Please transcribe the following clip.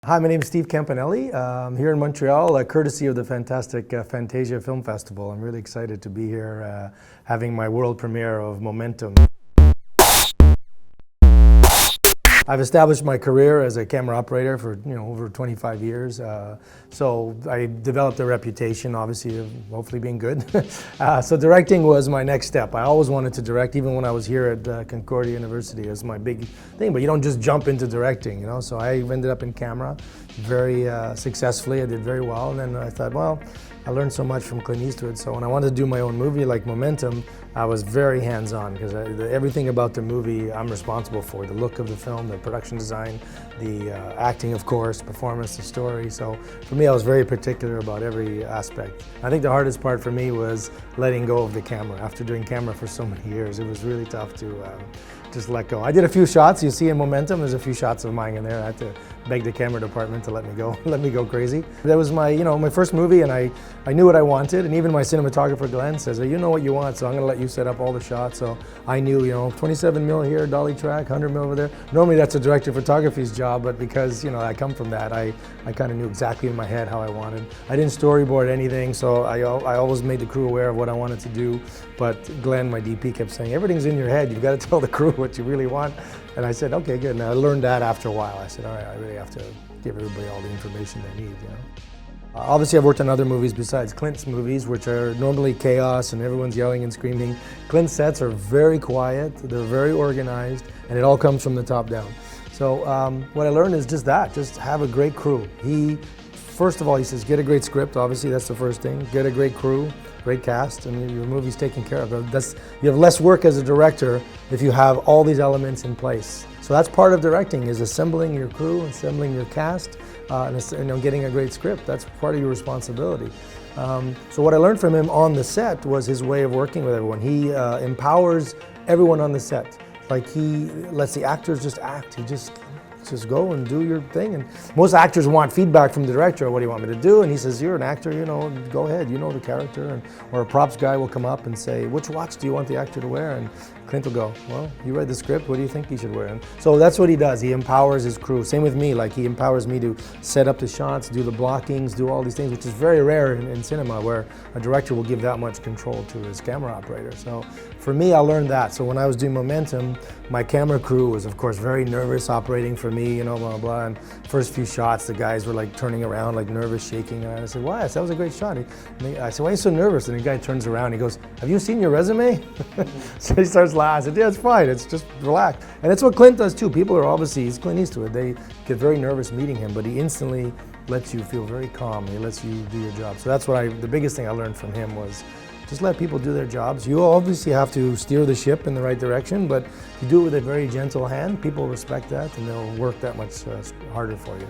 Hi, my name is Steve Campanelli. I'm here in Montreal, courtesy of the fantastic Fantasia Film Festival. I'm really excited to be here having my world premiere of Momentum. I've established my career as a camera operator for over 25 years. So I developed a reputation, obviously, of hopefully being good. So directing was my next step. I always wanted to direct, even when I was here at Concordia University. It was my big thing, but you don't just jump into directing, So I ended up in camera very successfully. I did very well, and then I thought, well, I learned so much from Clint Eastwood, so when I wanted to do my own movie like Momentum, I was very hands-on because everything about the movie I'm responsible for. The look of the film, the production design, the acting, of course, performance, the story. So for me, I was very particular about every aspect. I think the hardest part for me was letting go of the camera. After doing camera for so many years, it was really tough to just let go. I did a few shots. You see in Momentum, there's a few shots of mine in there. I had to beg the camera department to let me go crazy. That was my, my first movie, and I knew what I wanted. And even my cinematographer Glenn says, "You know what you want, so I'm going to let you set up all the shots." So I knew, 27 mil here, dolly track, 100 mil over there. Normally that's a director of photography's job, but because I come from that, I kind of knew exactly in my head how I wanted. I didn't storyboard anything, so I always made the crew aware of what I wanted to do. But Glenn, my DP, kept saying, "Everything's in your head. You've got to tell the crew what you really want." And I said, "Okay, good." And I learned that after a while. I said, "All right, I really have to give everybody all the information they need." Obviously, I've worked on other movies besides Clint's movies, which are normally chaos and everyone's yelling and screaming. Clint's sets are very quiet, they're very organized, and it all comes from the top down. So what I learned is just have a great crew. First of all, he says, get a great script. Obviously, that's the first thing. Get a great crew, great cast, and your movie's taken care of. You have less work as a director if you have all these elements in place. So that's part of directing, is assembling your crew, assembling your cast, and getting a great script. That's part of your responsibility. So what I learned from him on the set was his way of working with everyone. He empowers everyone on the set. Like, he lets the actors just act. He just go and do your thing. And most actors want feedback from the director. "What do you want me to do?" And he says, "You're an actor, go ahead, you know the character." Or a props guy will come up and say, "Which watch do you want the actor to wear?" And Clint will go, "Well, you read the script, what do you think he should wear?" And so that's what he does. He empowers his crew. Same with me, like he empowers me to set up the shots, do the blockings, do all these things, which is very rare in cinema, where a director will give that much control to his camera operator. So for me, I learned that. So when I was doing Momentum, my camera crew was, of course, very nervous operating for me, blah, blah, blah. And first few shots, the guys were like turning around, like nervous, shaking. And I said, "Why?" I said, "That was a great shot." I said, "Why are you so nervous?" And the guy turns around and he goes, "Have you seen your resume?" So he starts laughing. I said, "Yeah, it's fine. It's just relax." And that's what Clint does too. People are obviously, he's Clint Eastwood. They get very nervous meeting him, but he instantly lets you feel very calm. He lets you do your job. So that's the biggest thing I learned from him was just let people do their jobs. You obviously have to steer the ship in the right direction, but if you do it with a very gentle hand, people respect that and they'll work that much harder for you.